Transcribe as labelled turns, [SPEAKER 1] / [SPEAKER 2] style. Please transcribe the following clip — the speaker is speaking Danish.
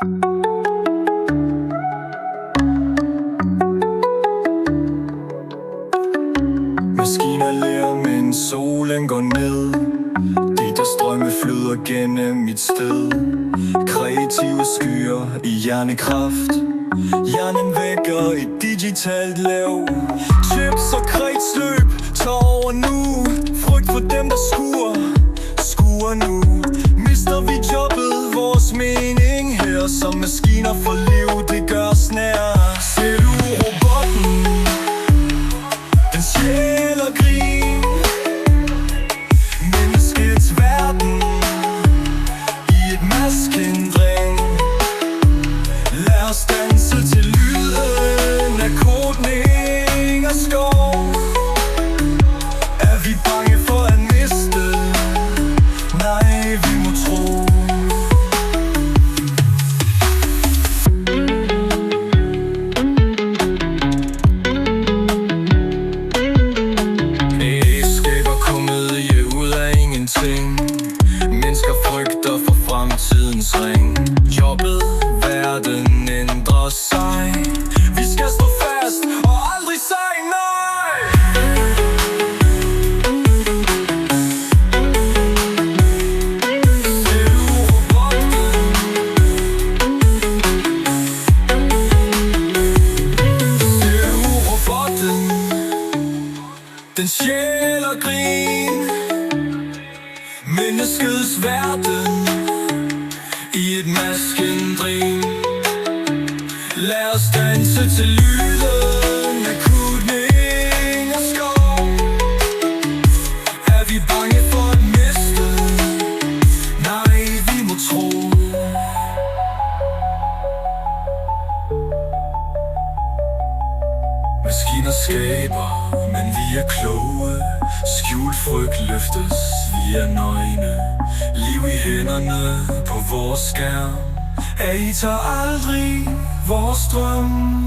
[SPEAKER 1] Maskiner lærer, men solen går ned. De der strømme flyder gennem mit sted. Kreative skyer i hjernekraft. Hjernen vækker et digitalt lav. Chips og kredsløb tager over nu. Frygt for dem der skuer nu. Mister vi jobbet, vores mening her. Som maskiner for liv, det gør os nær. Ser du robotten? Den sjæler grin. Menneskets verden i et maskindring. Lad os danse til lyden af kodning og skov. Er vi bange for at miste? Nej, vi må tro. Skaber komedie ud af ingenting. Mennesker frygter for fremtidens ring. Jobbet, verden ændrer sig. Vi skal stå fast og aldrig sige nej. Ser du robotten? Ser du robotten? Den sjæler grin. Menneskets verden i et maskindring. Lad os danse til lyden af kudning og skov. Er vi bange for at miste? Nej, vi må tro. Maskiner skaber, men vi er kloge. Skjult frygt løftes, vi er nøgne. Liv i hænderne på vores skærm. AI tager aldrig vores drøm.